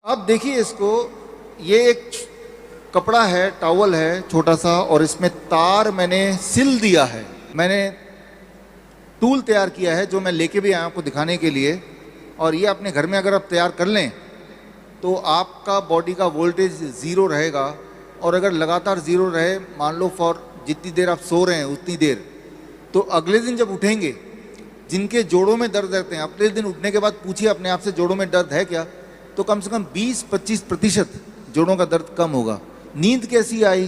अब देखिए इसको, ये एक कपड़ा है, टॉवल है छोटा सा, और इसमें तार मैंने सिल दिया है। मैंने टूल तैयार किया है जो मैं लेके भी आया आपको दिखाने के लिए। और ये अपने घर में अगर आप तैयार कर लें तो आपका बॉडी का वोल्टेज ज़ीरो रहेगा। और अगर लगातार ज़ीरो रहे, मान लो फॉर जितनी देर आप सो रहे हैं उतनी देर, तो अगले दिन जब उठेंगे, जिनके जोड़ों में दर्द रहते हैं, अगले दिन उठने के बाद पूछिए अपने आप से जोड़ों में दर्द है क्या, तो कम से कम 20-25% जोड़ों का दर्द कम होगा। नींद कैसी आई,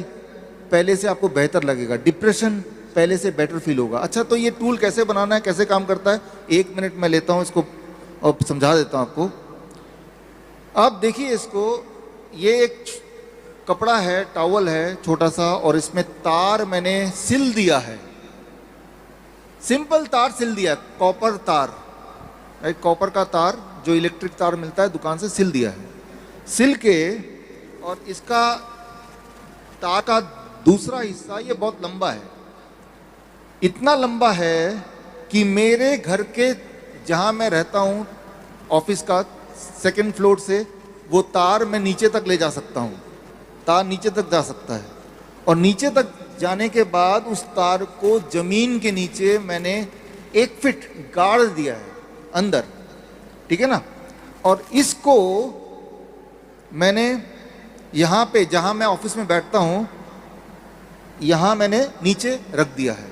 पहले से आपको बेहतर लगेगा। डिप्रेशन पहले से बेटर फील होगा। अच्छा, तो ये टूल कैसे बनाना है, कैसे काम करता है, 1 मिनट में लेता हूँ इसको और समझा देता हूँ आपको। अब देखिए इसको, ये एक कपड़ा है, टॉवल है छोटा सा, और इसमें तार मैंने सिल दिया है। सिंपल तार सिल दिया, कॉपर तार, राइट, कॉपर का तार जो इलेक्ट्रिक तार मिलता है दुकान से, सिल दिया है। सिल के, और इसका तार का दूसरा हिस्सा ये बहुत लंबा है, इतना लंबा है कि मेरे घर के जहाँ मैं रहता हूँ ऑफिस का 2nd फ्लोर से वो तार मैं नीचे तक ले जा सकता हूँ। तार नीचे तक जा सकता है, और नीचे तक जाने के बाद उस तार को जमीन के नीचे मैंने 1 फीट गाड़ दिया है अंदर, ठीक है ना। और इसको मैंने यहाँ पे, जहाँ मैं ऑफिस में बैठता हूँ, यहाँ मैंने नीचे रख दिया है।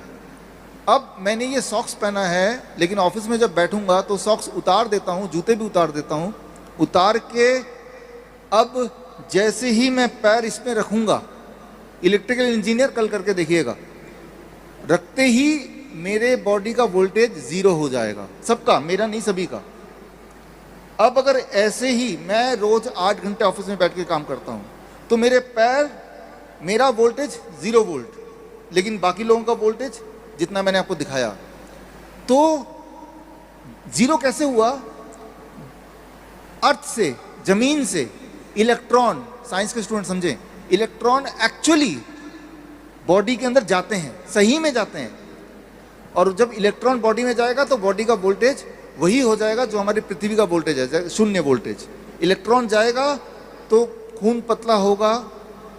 अब मैंने ये सॉक्स पहना है, लेकिन ऑफिस में जब बैठूंगा तो सॉक्स उतार देता हूँ, जूते भी उतार देता हूँ। उतार के अब जैसे ही मैं पैर इसमें रखूंगा, इलेक्ट्रिकल इंजीनियर कल करके देखिएगा, रखते ही मेरे बॉडी का वोल्टेज 0 हो जाएगा। सबका, मेरा नहीं, सभी का। अब अगर ऐसे ही मैं रोज 8 घंटे ऑफिस में बैठ के काम करता हूँ तो मेरे पैर, मेरा वोल्टेज 0 वोल्ट, लेकिन बाकी लोगों का वोल्टेज जितना मैंने आपको दिखाया। तो 0 कैसे हुआ? अर्थ से, जमीन से इलेक्ट्रॉन, साइंस के स्टूडेंट समझें, इलेक्ट्रॉन एक्चुअली बॉडी के अंदर जाते हैं, सही में जाते हैं। और जब इलेक्ट्रॉन बॉडी में जाएगा तो बॉडी का वोल्टेज वही हो जाएगा जो हमारी पृथ्वी का वोल्टेज है, 0 वोल्टेज। इलेक्ट्रॉन जाएगा तो खून पतला होगा,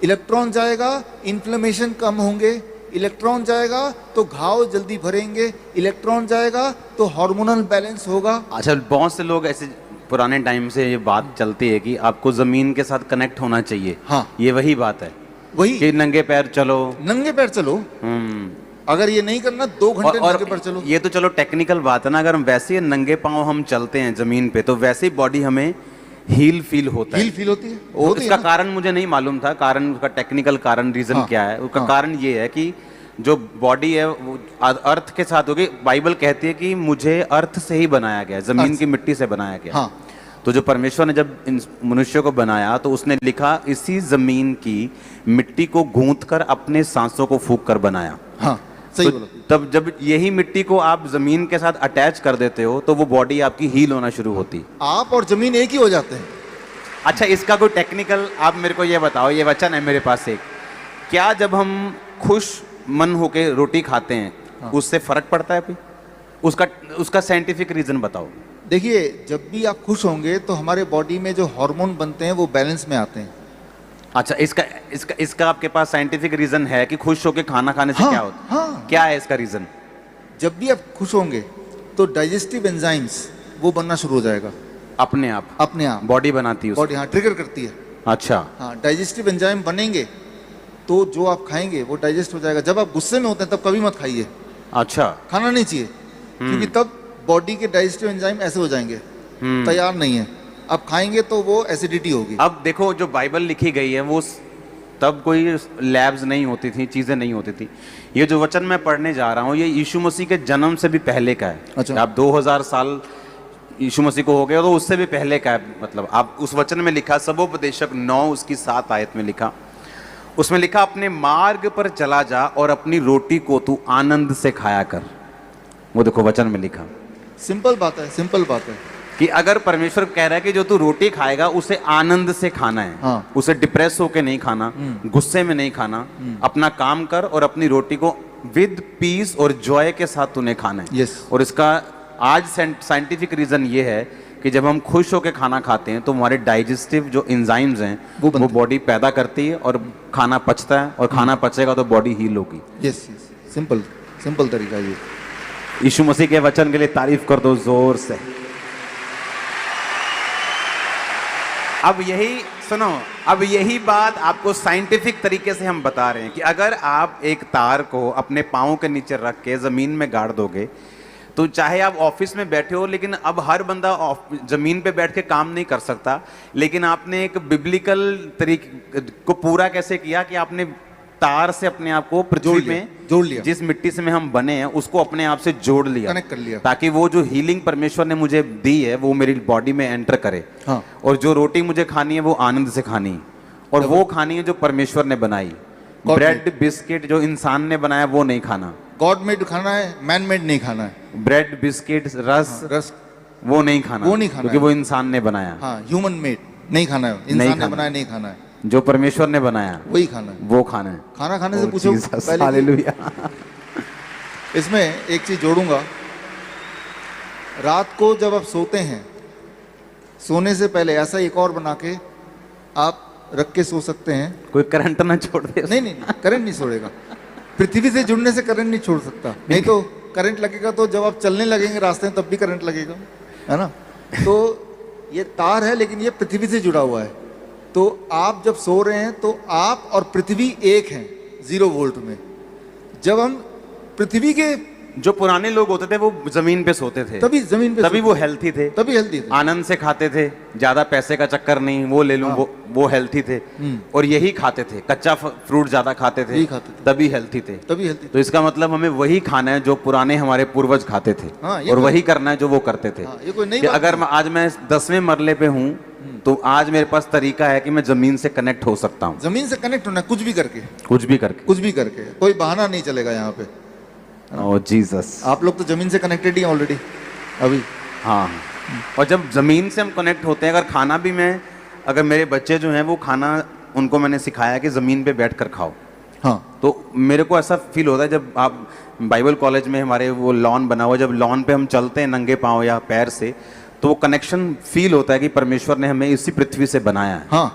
इलेक्ट्रॉन जाएगा इन्फ्लेमेशन कम होंगे, इलेक्ट्रॉन जाएगा तो घाव जल्दी भरेंगे, इलेक्ट्रॉन जाएगा तो हार्मोनल बैलेंस होगा। अच्छा, बहुत से लोग ऐसे पुराने टाइम से ये बात चलती है कि आपको जमीन के साथ कनेक्ट होना चाहिए। हाँ, ये वही बात है, वही कि नंगे पैर चलो, नंगे पैर चलो। अगर ये नहीं करना, 2 घंटे नंगे पैर चलो। ये तो चलो टेक्निकल बात है ना। अगर हम वैसे ही नंगे पांव हम चलते हैं जमीन पे तो वैसे ही बॉडी हमें हील फील होता है। हील फील होती है। इसका कारण मुझे नहीं मालूम था, कारण उसका टेक्निकल कारण, रीजन हाँ, क्या है उसका? हाँ, कारण ये है कि जो बॉडी है वो अर्थ के साथ होगी। बाइबल कहती है कि मुझे अर्थ से ही बनाया गया, जमीन की मिट्टी से बनाया गया। हाँ। तो जो परमेश्वर ने जब इन मनुष्य को बनाया तो उसने लिखा, इसी जमीन की मिट्टी को गूंथ कर अपने सांसों को फूंक कर बनाया। हाँ, सही बोला। तब जब यही मिट्टी को आप जमीन के साथ अटैच कर देते हो तो वो बॉडी आपकी हील होना शुरू होती। आप और जमीन एक ही हो जाते हैं। अच्छा, इसका कोई टेक्निकल, आप मेरे को ये बताओ, ये वचन है मेरे पास एक, क्या जब हम खुश मन होके रोटी खाते हैं, हाँ, उससे फर्क पड़ता है कोई? उसका साइंटिफिक रीजन बताओ। देखिए, जब भी आप खुश होंगे तो हमारे बॉडी में जो हार्मोन बनते हैं वो बैलेंस में आते हैं। अच्छा, इसका आपके पास साइंटिफिक रीजन है कि खुश होके खाना खाने से हाँ, क्या होता है? हाँ। क्या है इसका रीजन? जब भी आप खुश होंगे तो डाइजेस्टिव एंजाइम्स वो बनना शुरू हो जाएगा अपने आप बॉडी बनाती है, बॉडी, हाँ, ट्रिगर करती है। अच्छा, हाँ, डाइजेस्टिव एंजाइम बनेंगे तो जो आप खाएंगे वो डाइजेस्ट हो जाएगा। जब आप गुस्से में होते हैं तब कभी मत खाइए। अच्छा, खाना नहीं चाहिए, क्योंकि तब बॉडी के डाइजेस्टिव एंजाइम ऐसे हो जाएंगे, तैयार नहीं है। अब खाएंगे तो वो एसिडिटी होगी। अब देखो, जो बाइबल लिखी गई है वो, तब कोई लैब्स नहीं होती थी, चीजें नहीं होती थी। ये जो वचन मैं पढ़ने जा रहा हूँ ये यीशु मसीह के जन्म से भी पहले का है। अच्छा। आप 2000 साल यीशु मसीह को हो गए तो उससे भी पहले का है। मतलब आप उस वचन में लिखा, सबोपदेशक 9 उसकी 7 आयत में लिखा, उसमें लिखा, अपने मार्ग पर चला जा और अपनी रोटी को तू आनंद से खाया कर। वो देखो वचन में लिखा। सिंपल बात है, सिंपल बात है कि अगर परमेश्वर कह रहा है कि जो तू रोटी खाएगा उसे आनंद से खाना है। हाँ। उसे डिप्रेस होके नहीं खाना, गुस्से में नहीं खाना, अपना काम कर और अपनी रोटी को विद पीस और जॉय के साथ तूने खाना है। यस। और इसका आज साइंटिफिक रीजन ये है कि जब हम खुश होकर खाना खाते हैं तो हमारे डाइजेस्टिव जो एंजाइम्स हैं वो वो बनते बॉडी पैदा करती है और खाना पचता है, और खाना पचेगा तो बॉडी हील होगी। यस यस, सिंपल सिंपल तरीका ये। यीशु मसीह के वचन के लिए तारीफ कर दो जोर से। अब यही सुनो, अब यही बात आपको साइंटिफिक तरीके से हम बता रहे हैं कि अगर आप एक तार को अपने पाँव के नीचे रख के जमीन में गाड़ दोगे तो चाहे आप ऑफिस में बैठे हो, लेकिन अब हर बंदा जमीन पे बैठ के काम नहीं कर सकता, लेकिन आपने एक बिब्लिकल तरीके को पूरा कैसे किया कि आपने तार से अपने आप को पृथ्वी में जोड़ लिया, जिस मिट्टी से में हम बने हैं उसको अपने आप से जोड़ लिया, कनेक्ट कर लिया, ताकि वो जो हीलिंग परमेश्वर ने मुझे दी है वो मेरी बॉडी में एंटर करे। हाँ। और जो रोटी मुझे खानी है वो आनंद से खानी, और वो खानी है जो परमेश्वर ने बनाई। ब्रेड बिस्किट जो इंसान ने बनाया वो नहीं खाना, गॉड मेड खाना है, मैन मेड नहीं खाना है। ब्रेड बिस्किट रस रस वो नहीं खाना, वो नहीं खाना क्योंकि है। वो इंसान ने बनाया। हाँ, ह्यूमन मेड नहीं खाना है, इंसान ने बनाया नहीं खाना है, जो परमेश्वर ने बनाया वही खाना है। वो खाना है। खाना खाने से Oh, पूछो Jesus, पहले हालेलुया। इसमें एक चीज जोड़ूंगा, रात को जब आप सोते हैं, सोने से पहले ऐसा एक और बना के आप रख के सो सकते हैं। कोई करंट ना छोड़ दे। नहीं नहीं, करंट नहीं छोड़ेगा, पृथ्वी से जुड़ने से करंट नहीं छोड़ सकता, नहीं तो करंट लगेगा तो जब आप चलने लगेंगे रास्ते में तब भी करंट लगेगा, है ना। तो ये तार है लेकिन ये पृथ्वी से जुड़ा हुआ है, तो आप जब सो रहे हैं तो आप और पृथ्वी एक हैं 0 वोल्ट में। जब हम पृथ्वी के, जो पुराने लोग होते थे वो जमीन पे सोते थे, तभी जमीन पे तभी सोते वो हेल्थी थे, तभी हेल्दी थे, आनंद से खाते थे, ज्यादा पैसे का चक्कर नहीं, वो ले लूं हाँ। वो हेल्थी थे। और यही खाते थे, कच्चा फ्रूट ज्यादा खाते थे, यही खाते थे। तभी हेल्थी थे। तभी हेल्दी तो इसका मतलब हमें वही खाना है जो पुराने हमारे पूर्वज खाते थे, हाँ, ये और कोई- वही करना है जो वो करते थे। हाँ, ये कोई नई कि बात अगर आज मैं 10वें मरले पे हूँ तो आज मेरे पास तरीका है कि मैं जमीन से कनेक्ट हो सकता हूँ, जमीन से कनेक्ट होना, कुछ भी करके, कुछ भी करके। कुछ भी करके, कोई बहाना नहीं चलेगा यहाँ पे। ओह जीसस। आप लोग तो जमीन से कनेक्टेड ही ऑलरेडी अभी। हाँ, और जब जमीन से हम कनेक्ट होते हैं, अगर खाना भी मैं, अगर मेरे बच्चे जो हैं वो खाना, उनको मैंने सिखाया कि ज़मीन पे बैठ कर खाओ, हाँ, तो मेरे को ऐसा फील होता है जब आप बाइबल कॉलेज में हमारे वो लॉन बना हुआ, जब लॉन पे हम चलते हैं नंगे पाँव या पैर से, तो वो कनेक्शन फील होता है कि परमेश्वर ने हमें इसी पृथ्वी से बनाया है। हाँ,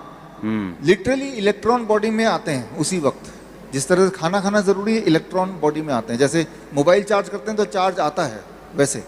लिटरली इलेक्ट्रॉन बॉडी में आते हैं उसी वक्त, जिस तरह से खाना खाना जरूरी है, इलेक्ट्रॉन बॉडी में आते हैं। जैसे मोबाइल चार्ज करते हैं तो चार्ज आता है, वैसे